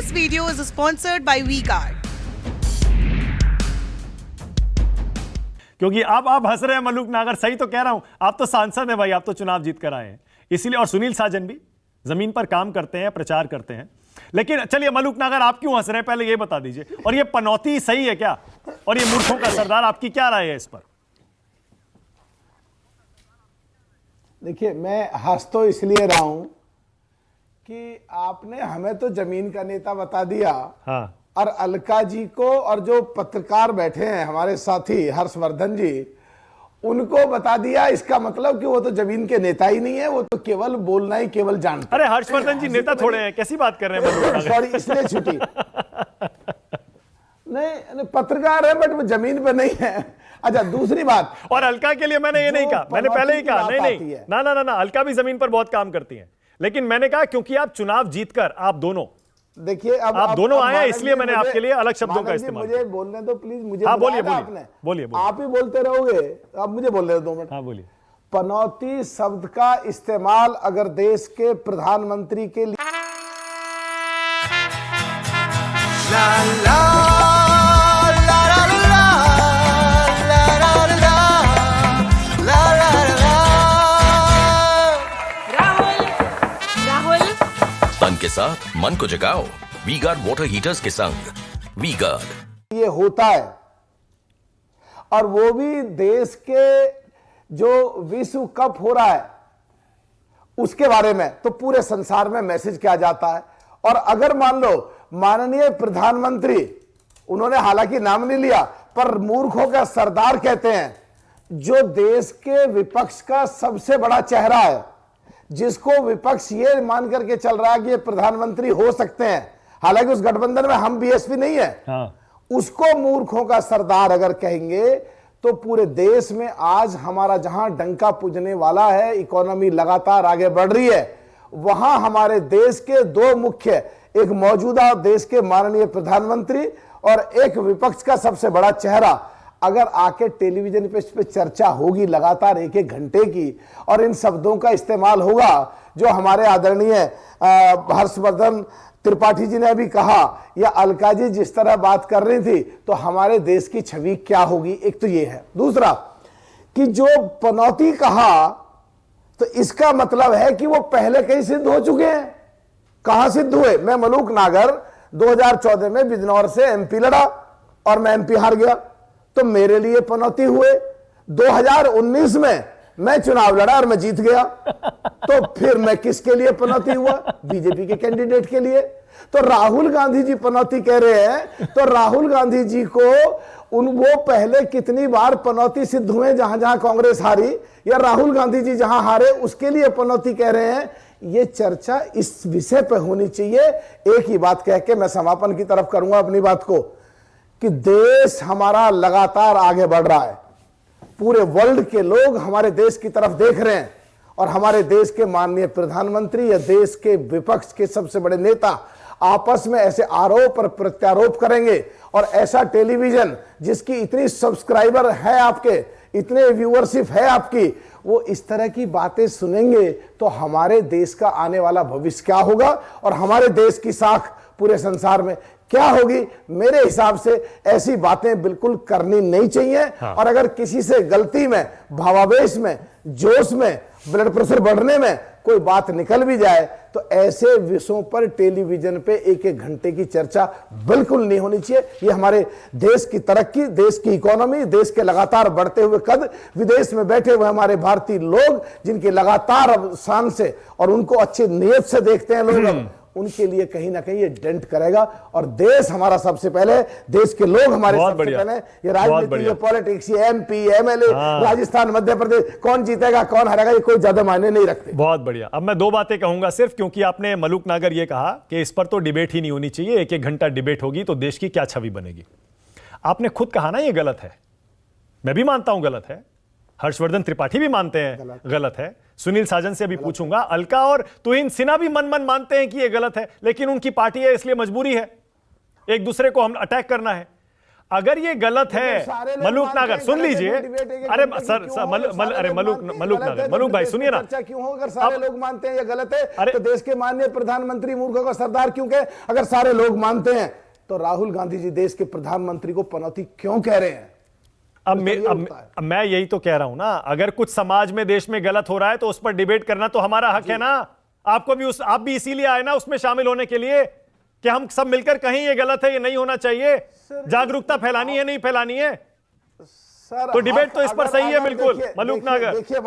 This video is sponsored by V-Guard. क्योंकि आप हंस रहे हैं मलूक नागर, सही तो कह रहा हूं, आप तो सांसद हैं भाई, आप तो चुनाव जीत कर आए हैं इसीलिए। और सुनील साजन भी जमीन पर काम करते हैं, प्रचार करते हैं। लेकिन चलिए मलूक नागर, आप क्यों हंस रहे हैं पहले ये बता दीजिए, और ये पनौती सही है क्या, और ये मूर्खों का सरदार, आपकी क्या राय है इस पर? देखिए, मैं हंस तो इसलिए रहा हूं कि आपने हमें तो जमीन का नेता बता दिया, हाँ, और अलका जी को और जो पत्रकार बैठे हैं हमारे साथी हर्षवर्धन जी, उनको बता दिया। इसका मतलब कि वो तो जमीन के नेता ही नहीं है, वो तो केवल बोलना ही केवल जानते। अरे हर्षवर्धन जी नेता थोड़े हैं, कैसी बात कर रहे हैं? सॉरी, इसलिए छुट्टी नहीं, पत्रकार है बट वो जमीन पे नहीं है। अच्छा, दूसरी बात, और अलका के लिए मैंने ये नहीं कहा, मैंने पहले ही कहा नहीं, ना ना ना ना, अलका भी जमीन पर बहुत काम करती हैं, लेकिन मैंने कहा क्योंकि आप चुनाव जीतकर आप दोनों, देखिए, अब आप दोनों आए हैं, इसलिए मैंने आपके लिए अलग शब्दों का इस्तेमाल मुझे बोलने दो प्लीज, मुझे हाँ, बोलिए आपने, बोलिए, आप ही बोलते रहोगे, आप मुझे बोलने दो 2 मिनट। हाँ बोलिए। पनौती शब्द का इस्तेमाल अगर देश के प्रधानमंत्री के लिए तन के साथ मन को जगाओ वी-गार्ड वाटर हीटर्स के संग। वी-गार्ड ये होता है, और वो भी देश के जो विश्व कप हो रहा है उसके बारे में, तो पूरे संसार में मैसेज किया जाता है। और अगर मान लो माननीय प्रधानमंत्री, उन्होंने हालांकि नाम नहीं लिया, पर मूर्खों का सरदार कहते हैं, जो देश के विपक्ष का सबसे बड़ा चेहरा है, जिसको विपक्ष ये मान करके चल रहा है कि ये प्रधानमंत्री हो सकते हैं, हालांकि उस गठबंधन में हम बीएसपी नहीं है, हाँ। उसको मूर्खों का सरदार अगर कहेंगे तो पूरे देश में आज हमारा जहां डंका पूजने वाला है, इकोनॉमी लगातार आगे बढ़ रही है, वहां हमारे देश के 2 मुख्य, एक मौजूदा देश के माननीय प्रधानमंत्री और एक विपक्ष का सबसे बड़ा चेहरा, अगर आके टेलीविजन पे इस पे चर्चा होगी लगातार 1-1 घंटे की, और इन शब्दों का इस्तेमाल होगा जो हमारे आदरणीय हर्षवर्धन त्रिपाठी जी ने अभी कहा, या अलका जी जिस तरह बात कर रही थी, तो हमारे देश की छवि क्या होगी? एक तो ये है। दूसरा कि जो पनौती कहा, तो इसका मतलब है कि वो पहले कहीं सिद्ध हो चुके हैं। कहां सिद्ध हुए? मैं मलूक नागर 2014 में बिजनौर से एमपी लड़ा और मैं एमपी हार गया, तो मेरे लिए पनौती हुए। 2019 में मैं चुनाव लड़ा और मैं जीत गया, तो फिर मैं किसके लिए पनौती हुआ? बीजेपी के कैंडिडेट के लिए। तो राहुल गांधी जी पनौती कह रहे हैं, तो राहुल गांधी जी को वो पहले कितनी बार पनौती सिद्ध हुए जहां जहां कांग्रेस हारी, या राहुल गांधी जी जहां हारे उसके लिए पनौती कह रहे हैं? ये चर्चा इस विषय पर होनी चाहिए। एक ही बात कह के मैं समापन की तरफ करूंगा अपनी बात को, कि देश हमारा लगातार आगे बढ़ रहा है, पूरे वर्ल्ड के लोग हमारे देश की तरफ देख रहे हैं, और हमारे देश के माननीय प्रधानमंत्री या देश के विपक्ष के सबसे बड़े नेता आपस में ऐसे आरोप और प्रत्यारोप करेंगे, और ऐसा टेलीविजन जिसकी इतनी सब्सक्राइबर है आपके, इतने व्यूअरशिप है आपकी, वो इस तरह की बातें सुनेंगे, तो हमारे देश का आने वाला भविष्य क्या होगा, और हमारे देश की साख पूरे संसार में क्या होगी? मेरे हिसाब से ऐसी बातें बिल्कुल करनी नहीं चाहिए। हाँ। और अगर किसी से गलती में, भावावेश में, जोश में, ब्लड प्रेशर बढ़ने में कोई बात निकल भी जाए, तो ऐसे विषयों पर टेलीविजन पे 1-1 घंटे की चर्चा बिल्कुल नहीं होनी चाहिए। ये हमारे देश की तरक्की, देश की इकोनॉमी, देश के लगातार बढ़ते हुए कद, विदेश में बैठे हुए हमारे भारतीय लोग जिनकी लगातार शान से और उनको अच्छी नीयत से देखते हैं लोग, उनके लिए कहीं ना कहीं ये डेंट करेगा। और देश हमारा सबसे पहले, देश के लोग हमारे सबसे पहले, ये राजनीति, ये पॉलिटिक्स, ये एमपी, एमएलए, राजस्थान, मध्य प्रदेश, कौन जीतेगा कौन हारेगा, ये कोई ज्यादा मायने नहीं रखते। बहुत बढ़िया। अब मैं 2 बातें कहूंगा सिर्फ, क्योंकि आपने मलूक नागर ये कहा कि इस पर तो डिबेट ही नहीं होनी चाहिए, 1-1 घंटा डिबेट होगी तो देश की क्या छवि बनेगी। आपने खुद कहा ना ये गलत है, मैं भी मानता हूं गलत है, हर्षवर्धन त्रिपाठी भी मानते हैं गलत है, सुनील साजन से अभी पूछूंगा, अलका और तुहिन सिन्हा भी मन मन मानते हैं कि यह गलत है, लेकिन उनकी पार्टी है इसलिए मजबूरी है, एक दूसरे को हम अटैक करना है। अगर ये गलत है, सारे लोग मलूक मानते नागर हैं सुन गलत है, लीजिए। तो डिबेट एक अरे घंटे की सर क्यों सर हो? मल, मल, सारे अरे लोग मलूक मानते हैं मलूक गलत है, नागर, तो मलूक भाई डिबेट सुनिए पे ना। चर्चा क्यों हो? अगर सारे अब- लोग मानते हैं ये गलत है, अरे- तो देश के माननीय प्रधानमंत्री मूर्खों का सरदार क्यों कहे? अगर सारे लोग मानते हैं तो राहुल गांधी जी देश के प्रधानमंत्री को पनौती क्यों कह रहे हैं? अब मैं यही तो कह रहा हूं ना, अगर कुछ समाज में देश में गलत हो रहा है तो उस पर डिबेट करना तो हमारा हक है ना। आपको भी आप भी इसीलिए आए ना उसमें शामिल होने के लिए कि हम सब मिलकर कहीं ये गलत है, ये नहीं होना चाहिए, जागरूकता फैलानी है, नहीं फैलानी है। सर तो डिबेट तो इस पर सही है बिल्कुल। देखिए- मलूक देखिए- नागर, देखिए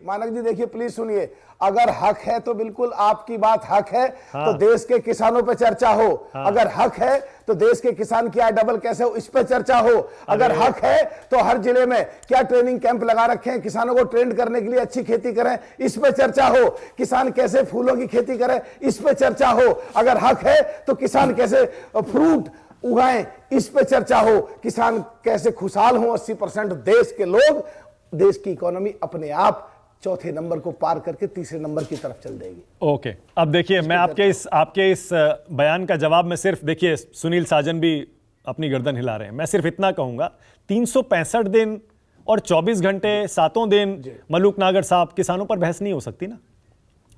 मानक जी देखिए प्लीज सुनिए। अगर हक है तो बिल्कुल आपकी बात हक है, तो देश के किसानों पे चर्चा हो। अगर हक है तो देश के किसान की आय डबल कैसे हो, इस पे चर्चा हो। अगर हक है तो हर जिले में क्या ट्रेनिंग कैंप लगा रखे हैं, किसानों को ट्रेंड करने के लिए अच्छी खेती करें, इस पे चर्चा हो। किसान कैसे फूलों की खेती करें, इस पे चर्चा हो। अगर हक है तो किसान कैसे फ्रूट उगाएं, इस पे चर्चा हो। किसान कैसे खुशहाल हो, 80% देश के लोग, देश की इकोनॉमी अपने आप चौथे नंबर को पार करके तीसरे नंबर की तरफ चल देगी। ओके, अब देखिए मैं आपके इस बयान का जवाब में सिर्फ, देखिए सुनील साजन भी अपनी गर्दन हिला रहे हैं, मैं सिर्फ इतना कहूंगा 365 दिन और 24 घंटे 7 दिन मलूक नागर साहब किसानों पर बहस नहीं हो सकती ना।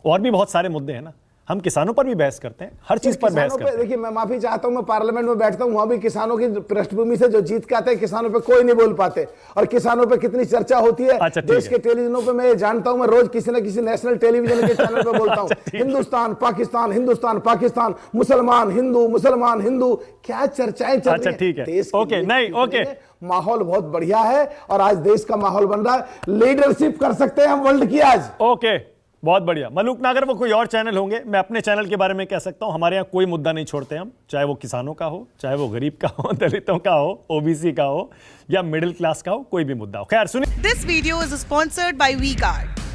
और भी बहुत सारे मुद्दे हैं ना, हम किसानों पर भी बहस करते हैं, हर चीज पर बहस करते हैं। देखिए मैं माफी चाहता हूं, मैं पार्लियामेंट में बैठता हूं, वहां भी किसानों की पृष्ठभूमि से जो जीत के आते हैं, किसानों पे कोई नहीं बोल पाते। और किसानों पे कितनी चर्चा होती है अच्छा, देश के टेलीविजनों पे, मैं जानता हूं, मैं रोज किसी न किसी नेशनल टेलीविजन के चैनल पे बोलता हूं, हिंदुस्तान पाकिस्तान, हिंदुस्तान पाकिस्तान, मुसलमान हिंदू, क्या चर्चाएं चल रही अच्छा, ठीक है। देश ओके, नहीं, ओके। माहौल बहुत बढ़िया है और आज देश का माहौल बन रहा है, लीडरशिप कर सकते हैं हम वर्ल्ड की आज। ओके, बहुत बढ़िया। मलूक नागर वो कोई और चैनल होंगे, मैं अपने चैनल के बारे में कह सकता हूं, हमारे यहां कोई मुद्दा नहीं छोड़ते हम, चाहे वो किसानों का हो, चाहे वो गरीब का हो, दलितों का हो, ओबीसी का हो या मिडिल क्लास का हो, कोई भी मुद्दा हो। खैर सुनिए, This video is sponsored by WeCard.